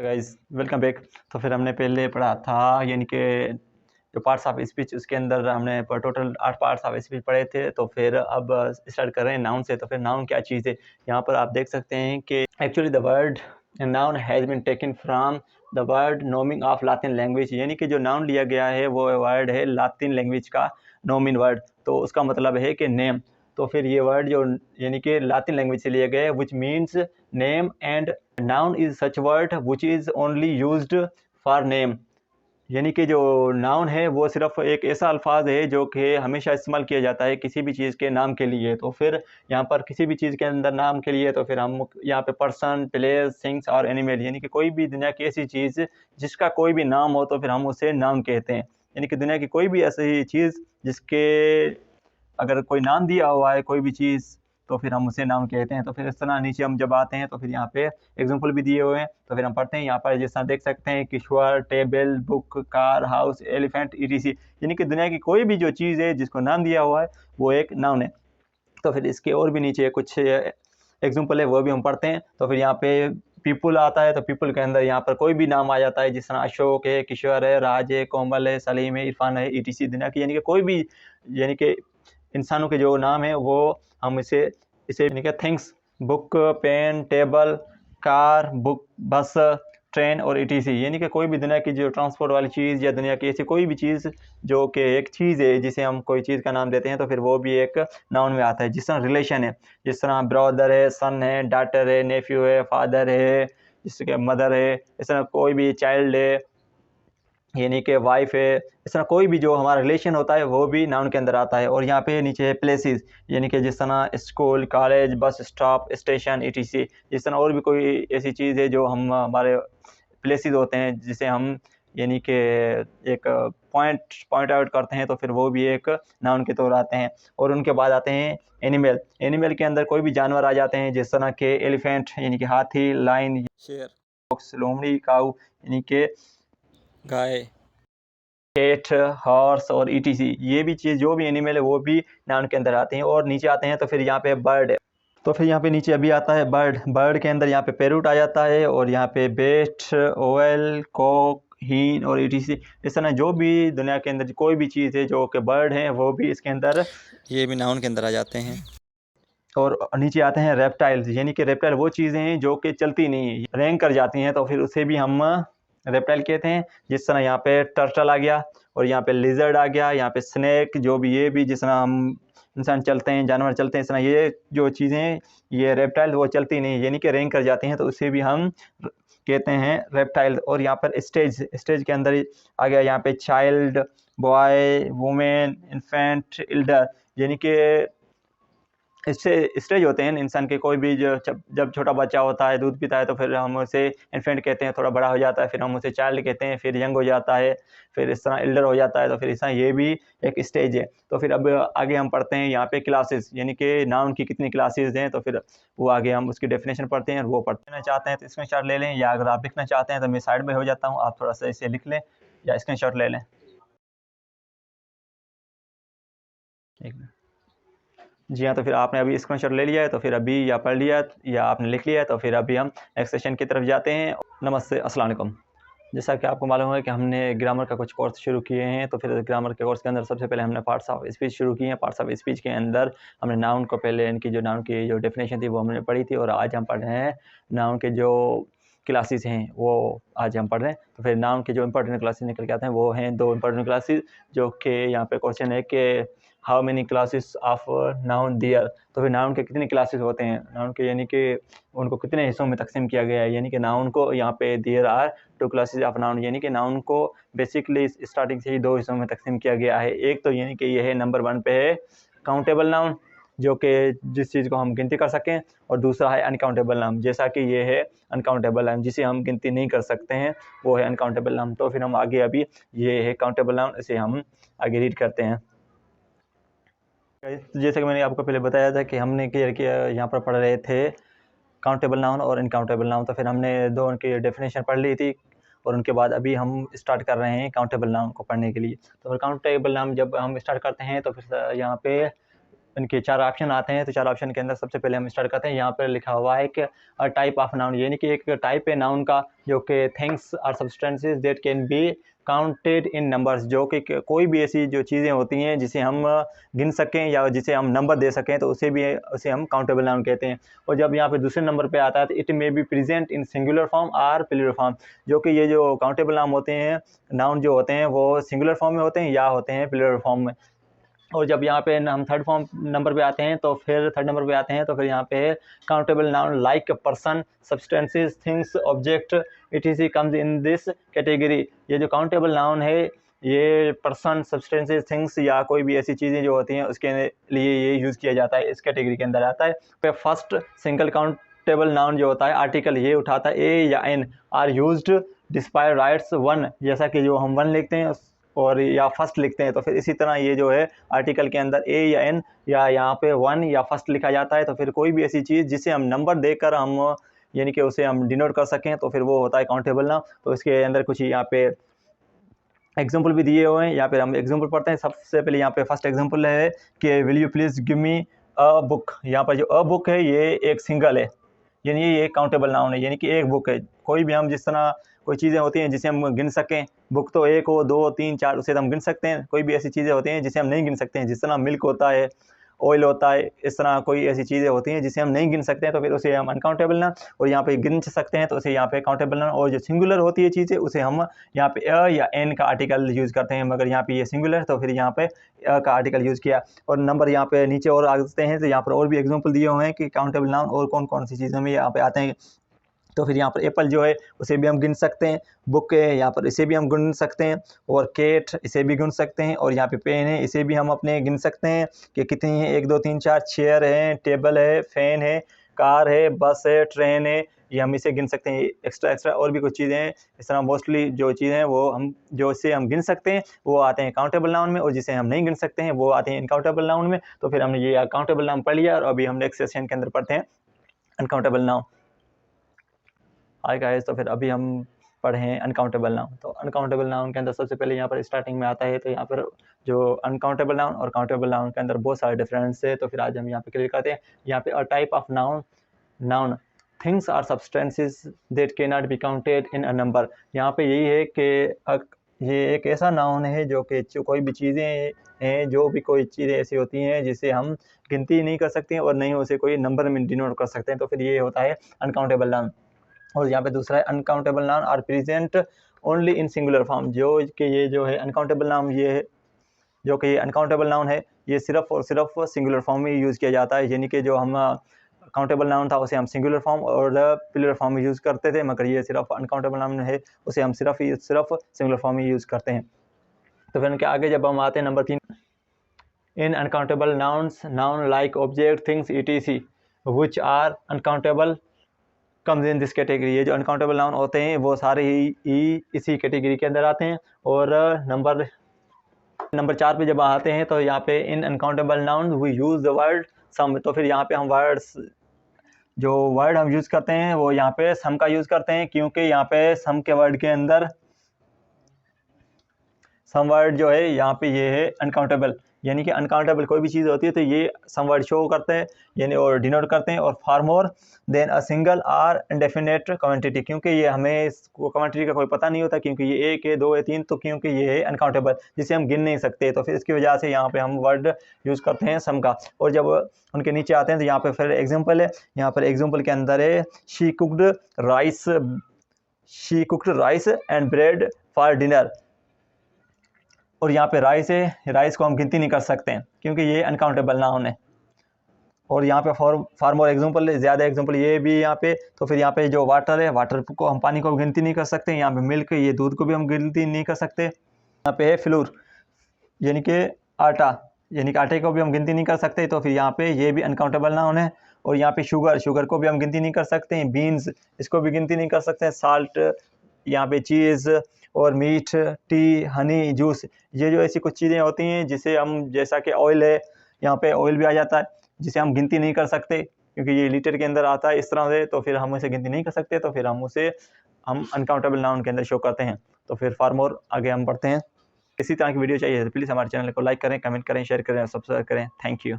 Guys welcome back. तो फिर हमने पहले पढ़ा था यानी कि जो पार्ट्स ऑफ स्पीच, उसके अंदर हमने टोटल 8 पार्ट्स ऑफ स्पीच पढ़े थे। तो फिर अब स्टार्ट कर रहे हैं नाउन से। तो फिर नाउन क्या चीज़ है, यहाँ पर आप देख सकते हैं कि actually the word noun has been taken from the word nomen of Latin language, यानी कि जो नाउन लिया गया है वो वर्ड है लातिन लैंग्वेज का नोमिन वर्ड। तो उसका मतलब है कि नेम। तो फिर ये वर्ड जो यानी कि लातिन लैंग्वेज से लिया गया है, which means name, and noun is such word which is only used for name, यानी कि जो नाउन है वो सिर्फ एक ऐसा अल्फाज है जो कि हमेशा इस्तेमाल किया जाता है किसी भी चीज़ के नाम के लिए। तो फिर यहाँ पर किसी भी चीज़ के अंदर नाम के लिए तो फिर हम यहाँ पे पर्सन, प्लेस, थिंग्स और एनिमल, यानी कि कोई भी दुनिया की ऐसी चीज़ जिसका कोई भी नाम हो तो फिर हम उसे नाउन कहते हैं। यानी कि दुनिया की कोई भी ऐसी चीज़ जिसके अगर कोई नाम दिया हुआ है कोई भी चीज़ तो फिर हम उसे नाउन कहते हैं। तो फिर इस तरह नीचे हम जब आते हैं तो फिर यहाँ पे एग्जांपल भी दिए हुए हैं। तो फिर हम पढ़ते हैं यहाँ पर, जिस तरह देख सकते हैं, किश्वर, table, book, car, house, elephant, ETC, यानी कि दुनिया की कोई भी जो चीज़ है जिसको नाम दिया हुआ है वो एक नाउन है। तो फिर इसके और भी नीचे कुछ एग्जाम्पल है वो भी हम पढ़ते हैं। तो फिर यहाँ पे पीपल आता है, तो पीपल के अंदर यहाँ पर कोई भी नाम आ जाता है, जिस तरह अशोक है, किशोर है, राज है, कोमल है, सलीम है, इरफान है, ईटीसी, दुनिया की यानी कि कोई भी यानी कि इंसानों के जो नाम है वो हम इसे यानी कि things, book, pen, table, car, book, bus, train और ईटीसी, यानी कि कोई भी दुनिया की जो ट्रांसपोर्ट वाली चीज़ या दुनिया की ऐसी कोई भी चीज़ जो कि एक चीज़ है जिसे हम कोई चीज़ का नाम देते हैं तो फिर वो भी एक नाउन में आता है। जिस तरह रिलेशन है, जिस तरह ब्रदर है, सन है, डॉटर है, नेफ्यू है, फादर है, जिसके मदर है, इस तरह कोई भी चाइल्ड है यानी कि वाइफ है, इस तरह कोई भी जो हमारा रिलेशन होता है वो भी नाउन के अंदर आता है। और यहाँ पे नीचे है प्लेसेस, यानी कि जिस तरह school, college, bus stop, station, etc, जिस तरह और भी कोई ऐसी चीज़ है जो हम हमारे प्लेसेस होते हैं जिसे हम यानी कि एक पॉइंट आउट करते हैं तो फिर वो भी एक नाउन के तौर आते हैं। और उनके बाद आते हैं एनिमल। एनिमल के अंदर कोई भी जानवर आ जाते हैं, जिस तरह के एलिफेंट यानी कि हाथी, लाइन, शेर, फॉक्स, लोमड़ी, काऊ यानी कि गाय, कैट, हॉर्स और ईटीसी, ये भी चीज़ जो भी एनिमल है वो भी नाउन के अंदर आते हैं। और नीचे आते हैं तो फिर यहाँ पे बर्ड है। तो फिर यहाँ पे नीचे अभी आता है बर्ड। बर्ड के अंदर यहाँ पे पैरोट आ जाता है, और यहाँ पे बेट, ओवल, कॉक, हीन और ईटीसी, इस तरह जो भी दुनिया के अंदर कोई भी चीज़ है जो कि बर्ड है वो भी इसके अंदर, ये भी नाउन के अंदर आ जाते हैं। और नीचे आते हैं रेप्टाइल्स, यानी कि रेप्टाइल वो चीज़ें हैं जो कि चलती नहीं, रैंक कर जाती हैं, तो फिर उसे भी हम रेप्टाइल कहते हैं। जिस तरह यहाँ पे टर्टल आ गया, और यहाँ पे लिजर्ड आ गया, यहाँ पे स्नेक, जो भी ये भी जिस तरह हम इंसान चलते हैं, जानवर चलते हैं, इस तरह ये जो चीज़ें ये रेप्टाइल वो चलती नहीं यानी कि रैंक कर जाती हैं, तो उसे भी हम कहते हैं रेप्टाइल। और यहाँ पर स्टेज के अंदर आ गया यहाँ पे child, boy, women, infant, Elder, यानी कि इससे स्टेज होते हैं इंसान के। कोई भी जो जब छोटा बच्चा होता है, दूध पीता है, तो फिर हम उसे इन्फेंट कहते हैं, थोड़ा बड़ा हो जाता है फिर हम उसे चाइल्ड कहते हैं, फिर यंग हो जाता है, फिर इस तरह एल्डर हो जाता है, तो फिर इस तरह ये भी एक स्टेज है। तो फिर अब आगे हम पढ़ते हैं यहाँ पे क्लासेस, यानी कि नाउन की कितनी क्लासेस हैं, तो फिर वो आगे हम उसकी डेफिनेशन पढ़ते हैं। वो पढ़ना चाहते हैं तो स्क्रीनशॉट ले लें, या अगर आप लिखना चाहते हैं तो मैं साइड में हो जाता हूँ, आप थोड़ा सा इसे लिख लें या स्क्रीनशॉट ले लें। एक मिनट। जी हाँ, तो फिर आपने अभी स्क्रीनशॉट ले लिया है, तो फिर अभी या पढ़ लिया या आपने लिख लिया है, तो फिर अभी हम नेक्स्ट सेशन की तरफ जाते हैं। नमस्ते, अस्सलाम वालेकुम। जैसा कि आपको मालूम है कि हमने ग्रामर का कुछ कोर्स शुरू किए हैं, तो फिर ग्रामर के कोर्स के अंदर सबसे पहले हमने पार्ट्स ऑफ स्पीच शुरू किए हैं। पार्ट्स ऑफ स्पीच के अंदर हमने नाउन को पहले, इनकी जो नाउन की जो डेफिनेशन थी वो हमने पढ़ी थी, और आज हम पढ़ रहे हैं नाउन के जो क्लासेस हैं वो आज हम पढ़ रहे हैं। तो फिर नाउन के जो इंपॉर्टेंट क्लासेस निकल के आते हैं वो हैं 2 इंपॉर्टेंट क्लासेस, जो कि यहाँ पे क्वेश्चन है कि how many classes of noun there. तो फिर नाउन के कितने क्लासेस होते हैं, नाउन के यानी कि उनको कितने हिस्सों में तकसीम किया गया है, यानी कि नाउन को यहाँ पे there are 2 classes of noun, यानी कि नाउन को बेसिकली स्टार्टिंग से ही 2 हिस्सों में तकसीम किया गया है। एक तो यानी कि ये है नंबर 1 पे है काउंटेबल नाउन, जो कि जिस चीज़ को हम गिनती कर सकें, और दूसरा है अनकाउंटेबल नाउन, जैसा कि ये है अनकाउंटेबल नाउन जिसे हम गिनती नहीं कर सकते हैं, वो है अनकाउंटेबल नाउन। तो फिर हम आगे अभी ये है काउंटेबल नाउन, इसे हम आगे रीड करते हैं। जैसे कि मैंने आपको पहले बताया था कि हमने क्लियर किया, यहाँ पर पढ़ रहे थे काउंटेबल नाउन और इनकाउंटेबल नाउन। तो फिर हमने 2 उनकी डेफिनेशन पढ़ ली थी, और उनके बाद अभी हम स्टार्ट कर रहे हैं काउंटेबल नाउन को पढ़ने के लिए। तो फिर काउंटेबल नाउन जब हम स्टार्ट करते हैं तो फिर यहाँ पे इनके 4 ऑप्शन आते हैं। तो 4 ऑप्शन के अंदर सबसे पहले हम स्टार्ट करते हैं। यहाँ पर लिखा हुआ है कि अ टाइप ऑफ नाउन, यानी कि एक टाइप है नाउन का जो कि थिंग्स और substances that can be counted in numbers, जो कि कोई भी ऐसी जो चीज़ें होती हैं जिसे हम गिन सकें या जिसे हम नंबर दे सकें, तो उसे हम काउंटेबल नाउन कहते हैं। और जब यहाँ पे दूसरे नंबर पे आता है तो it may be present in singular form और प्लूरल फॉर्म, जो कि ये जो काउंटेबल नाउन होते हैं, नाउन जो होते हैं वो सिंगुलर फॉर्म में होते हैं या होते हैं प्लूरल फॉर्म में। और जब यहाँ पे हम थर्ड नंबर पे आते हैं तो फिर यहाँ पे countable noun like person, substances, things, object, etc comes in this category. ये जो काउंटेबल नाउन है ये पर्सन, सब्सटेंसेस, थिंग्स या कोई भी ऐसी चीज़ें जो होती हैं उसके लिए ये यूज़ किया जाता है, इस कैटेगरी के अंदर आता है। फिर फर्स्ट सिंगल काउंटेबल नाउन जो होता है आर्टिकल ये उठाता है ए या an are used despair rights one, जैसा कि जो हम वन लिखते हैं और या फर्स्ट लिखते हैं, तो फिर इसी तरह ये जो है आर्टिकल के अंदर ए या एन या यहाँ पे वन या फर्स्ट लिखा जाता है। तो फिर कोई भी ऐसी चीज़ जिसे हम नंबर देकर हम यानी कि उसे हम डिनोट कर सकें तो फिर वो होता है काउंटेबल नाउन। तो इसके अंदर कुछ यहाँ पे एग्जाम्पल भी दिए हुए हैं, यहाँ पे हम एग्जाम्पल पढ़ते हैं। सबसे पहले यहाँ पे फर्स्ट एग्जाम्पल है कि will you please give me a book. यहाँ पर जो अ बुक है ये एक सिंगल है, यानी ये काउंटेबल नाउन है, यानी कि एक बुक है। कोई भी हम जिस तरह कोई चीज़ें होती हैं जिसे हम गिन सकें, बुक तो एक हो, 2, 3, 4 उसे तो हम गिन सकते हैं। कोई भी ऐसी चीज़ें होती हैं जिसे हम नहीं गिन सकते हैं, जिस तरह मिल्क होता है, ऑयल होता है, इस तरह कोई ऐसी चीज़ें होती हैं जिसे हम नहीं गिन सकते हैं तो फिर उसे हम अनकाउंटेबल नाउन, और यहाँ पे गिन सकते हैं तो उसे यहाँ पे काउंटेबल नाउन। और जो सिंगुलर होती है चीज़ें उसे हम यहाँ पे अ या एन का आर्टिकल यूज़ करते हैं, मगर यहाँ पे ये सिंगुलर तो फिर यहाँ पे अ का आर्टिकल यूज़ किया। और नंबर यहाँ पे नीचे और आते हैं तो यहाँ पर और भी एग्जाम्पल दिए हुए हैं कि काउंटेबल नाउन और कौन कौन सी चीज़ें में यहाँ पे आते हैं। तो फिर यहाँ पर एप्पल जो है उसे भी हम गिन सकते हैं, बुक है यहाँ पर इसे भी हम गिन सकते हैं, और केट इसे भी गिन सकते हैं, और यहाँ पे पेन है इसे भी हम अपने गिन सकते हैं कि कितनी है, 1, 2, 3, 4, चेयर है, टेबल है, फैन है, कार है, बस है, ट्रेन है, ये हम इसे गिन सकते हैं। एक्स्ट्रा और भी कुछ चीज़ें हैं, इस तरह मोस्टली जो चीज़ें हैं वो हम जो इसे हम गिन सकते हैं वो आते हैं काउंटेबल नाउन में, और जिसे हम नहीं गिन सकते हैं वो आते हैं इनकाउंटेबल नाउन में। तो फिर हमने ये काउंटेबल नाउन पढ़ लिया और अभी हम नेक्स्ट सेशन के अंदर पढ़ते हैं अनकाउंटेबल नाउन। हाय गाइस, तो फिर अभी हम पढ़े हैं अनकाउंटेबल नाउन। तो अनकाउंटेबल नाउन के अंदर सबसे पहले यहाँ पर स्टार्टिंग में आता है, तो यहाँ पर जो अनकाउंटेबल नाउन और काउंटेबल नाउन के अंदर बहुत सारे डिफरेंस है। तो फिर आज हम यहाँ पे क्लियर करते हैं। यहाँ पे a type of noun things are substances that can not be counted in a number. यहाँ पे यही है कि ये एक ऐसा नाउन है जो कि कोई भी चीज़ें हैं, जो भी कोई चीज़ें ऐसी होती हैं जिसे हम गिनती नहीं कर सकते हैं और नहीं उसे कोई नंबर में डिनोट कर सकते हैं, तो फिर ये होता है अनकाउंटेबल नाउन। और यहाँ पे दूसरा है uncountable noun are present only in singular form, जो कि ये जो है अनकाउंटेबल नाउन ये जो कि अनकाउंटेबल नाउन है ये सिर्फ और सिर्फ सिंगुलर फॉर्म में यूज़ किया जाता है, यानी कि जो हम काउंटेबल नाउन था उसे हम सिंगुलर फॉर्म और प्लूरल फॉर्म में यूज़ करते थे, मगर ये सिर्फ अनकाउंटेबल नाउन है उसे हम सिर्फ सिंगुलर फॉर्म में यूज़ करते हैं। तो फिर उनके आगे जब हम आते हैं number 3, in uncountable nouns noun like object, things, etc which are uncountable comes in this category. ये जो अनकाउंटेबल नाउन होते हैं वो सारे ही इसी कैटेगरी के अंदर आते हैं। और नंबर 4 पे जब आते हैं तो यहाँ पे in uncountable noun we use the word some. तो फिर यहाँ पे हम वर्ड हम यूज़ करते हैं वो यहाँ पे सम का यूज़ करते हैं, क्योंकि यहाँ पे सम के वर्ड के अंदर सम वर्ड जो है यहाँ पे ये है अनकाउंटेबल, यानी कि अनकाउंटेबल कोई भी चीज़ होती है तो ये सम वर्ड शो करते हैं यानी और डिनोट करते हैं। और for more than a single or indefinite quantity, क्योंकि ये हमें क्वांटिटी का कोई पता नहीं होता, क्योंकि ये 1 है, 2 है, 3, तो क्योंकि ये है अनकाउंटेबल जिसे हम गिन नहीं सकते, तो फिर इसकी वजह से यहाँ पे हम वर्ड यूज़ करते हैं सम का। और जब उनके नीचे आते हैं तो यहाँ पे फिर एग्जाम्पल है, यहाँ पर एग्जाम्पल के अंदर है she cooked rice and bread for dinner. और यहाँ पे राइस को हम गिनती नहीं कर सकते हैं क्योंकि ये अनकाउंटेबल नाउन है। और यहाँ पे फॉर मोर एग्जाम्पल, ज़्यादा एग्जाम्पल ये भी यहाँ पे। तो फिर यहाँ पे जो वाटर है, वाटर को हम पानी को गिनती नहीं कर सकते। यहाँ पे मिल्क, ये दूध को भी हम गिनती नहीं कर सकते। यहाँ पे है फ्लोर यानी कि आटा, यानी कि आटे को भी हम गिनती नहीं कर सकते, तो फिर यहाँ पे ये भी अनकाउंटेबल नाउन है। और यहाँ पे शुगर को भी हम गिनती नहीं कर सकते हैं। बीन्स, इसको भी गिनती नहीं कर सकते हैं। साल्ट, यहाँ पे चीज़ और मीट, टी, हनी, जूस, ये जो ऐसी कुछ चीज़ें होती हैं जिसे हम, जैसा कि ऑयल है, यहाँ पे ऑयल भी आ जाता है जिसे हम गिनती नहीं कर सकते क्योंकि ये लीटर के अंदर आता है इस तरह से, तो फिर हम उसे गिनती नहीं कर सकते, तो फिर हम अनकाउंटेबल नाउन के अंदर शो करते हैं। तो फिर फार मोर आगे हम बढ़ते हैं। इसी तरह की वीडियो चाहिए तो प्लीज़ हमारे चैनल को लाइक करें, कमेंट करें, शेयर करें और सब्सक्राइब करें। Thank you.